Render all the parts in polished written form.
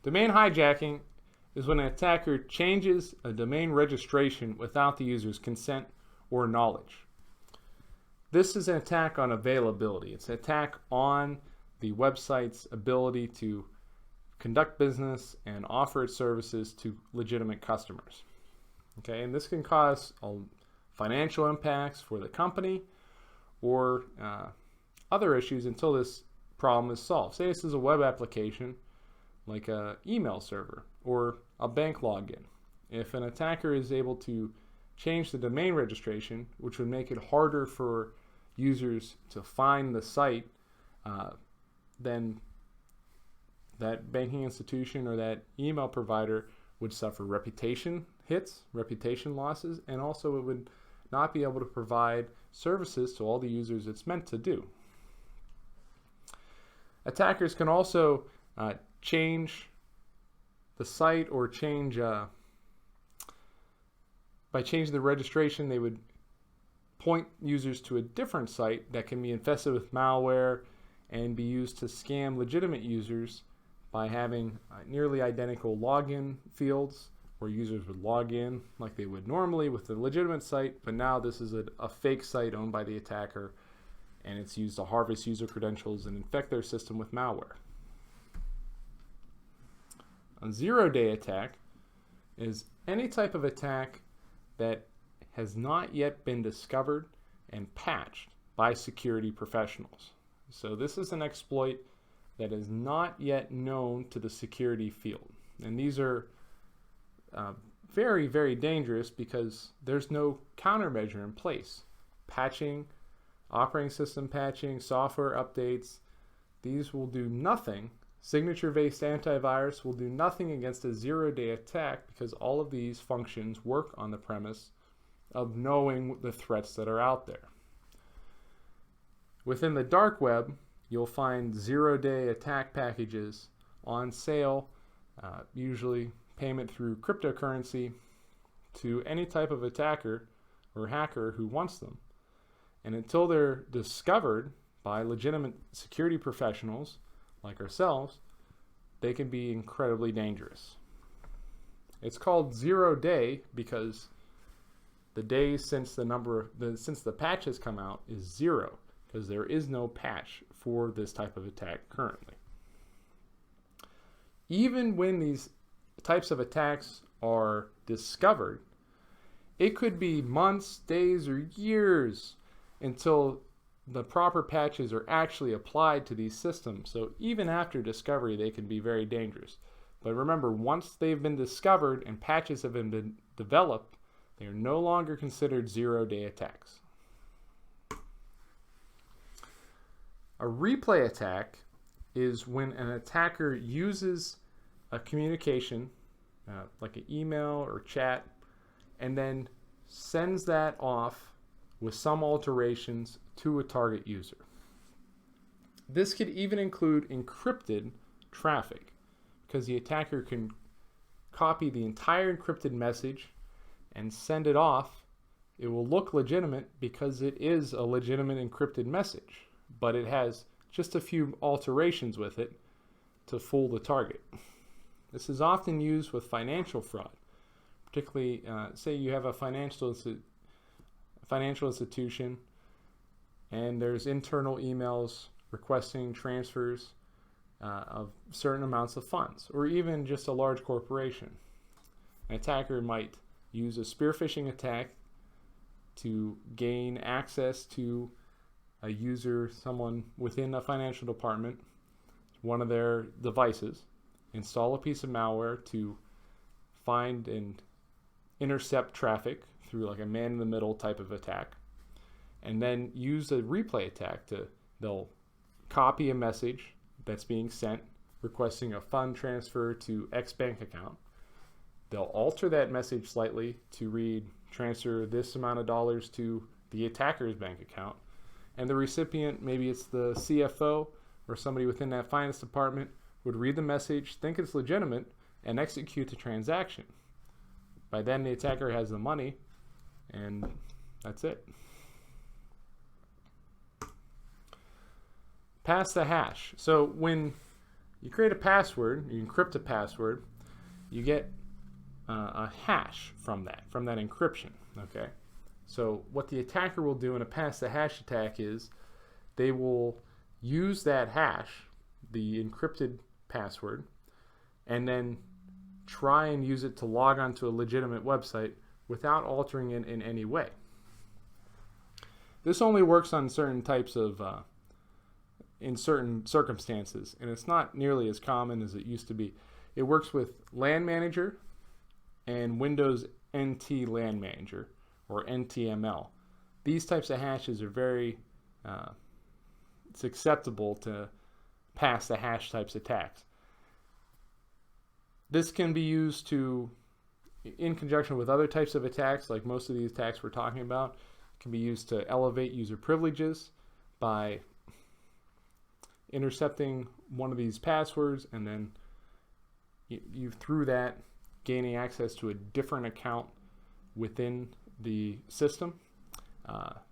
Domain hijacking is when an attacker changes a domain registration without the user's consent or knowledge. This is an attack on availability. It's an attack on the website's ability to conduct business and offer its services to legitimate customers. Okay, and this can cause financial impacts for the company or other issues until this problem is solved. Say this is a web application like an email server or a bank login. If an attacker is able to change the domain registration, which would make it harder for users to find the site, then that banking institution or that email provider would suffer reputation hits, reputation losses, and also it would not be able to provide services to all the users it's meant to do. Attackers can also change the site or change, by changing the registration, they would point users to a different site that can be infested with malware and be used to scam legitimate users by having nearly identical login fields where users would log in like they would normally with the legitimate site, but now this is a fake site owned by the attacker, and it's used to harvest user credentials and infect their system with malware. A zero-day attack is any type of attack that has not yet been discovered and patched by security professionals. So this is an exploit that is not yet known to the security field. And these are very, very dangerous because there's no countermeasure in place. Patching, operating system patching, software updates, these will do nothing. Signature-based antivirus will do nothing against a zero-day attack because all of these functions work on the premise of knowing the threats that are out there. Within the dark web, you'll find zero-day attack packages on sale, usually payment through cryptocurrency, to any type of attacker or hacker who wants them. And until they're discovered by legitimate security professionals like ourselves, they can be incredibly dangerous. It's called zero day because the days since the patch has come out is zero, because there is no patch for this type of attack currently. Even when these types of attacks are discovered, it could be months, days, or years until the proper patches are actually applied to these systems. So even after discovery, they can be very dangerous. But remember, once they've been discovered and patches have been developed, they are no longer considered zero-day attacks. A replay attack is when an attacker uses a communication, like an email or chat, and then sends that off with some alterations to a target user. This could even include encrypted traffic, because the attacker can copy the entire encrypted message and send it off. It will look legitimate because it is a legitimate encrypted message, but it has just a few alterations with it to fool the target. This is often used with financial fraud, particularly say you have a financial institution and there's internal emails requesting transfers of certain amounts of funds, or even just a large corporation. An attacker might use a spear phishing attack to gain access to a user, someone within a financial department, one of their devices, install a piece of malware to find and intercept traffic through like a man-in-the-middle type of attack, and then use a replay attack they'll copy a message that's being sent requesting a fund transfer to X bank account. They'll alter that message slightly to read transfer this amount of dollars to the attacker's bank account, and the recipient, maybe it's the CFO or somebody within that finance department, would read the message, think it's legitimate, and execute the transaction. By then the attacker has the money, and that's it. Pass the hash. So when you create a password, you encrypt a password, you get a hash from that encryption. Okay, so what the attacker will do in a pass the hash attack is they will use that hash, the encrypted password, and then try and use it to log onto a legitimate website without altering it in any way. This only works on certain types of in certain circumstances, and it's not nearly as common as it used to be. It works with LAN Manager and Windows NT LAN Manager, or NTML. These types of hashes are very it's acceptable to pass the hash types attacks. This can be used to, in conjunction with other types of attacks, like most of these attacks we're talking about, can be used to elevate user privileges by intercepting one of these passwords, and then you through that gaining access to a different account within the system.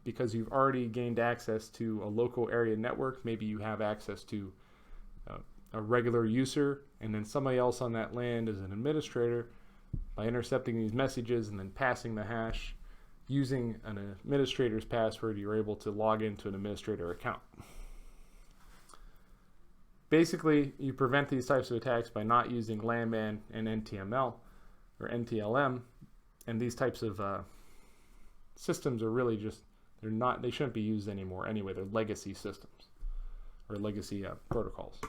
Because you've already gained access to a local area network, maybe you have access to a regular user, and then somebody else on that LAN is an administrator. By intercepting these messages and then passing the hash using an administrator's password, you're able to log into an administrator account. Basically, you prevent these types of attacks by not using LAN-MAN and NTML or NTLM, and these types of systems are really just, they shouldn't be used anymore anyway. They're legacy systems or legacy protocols.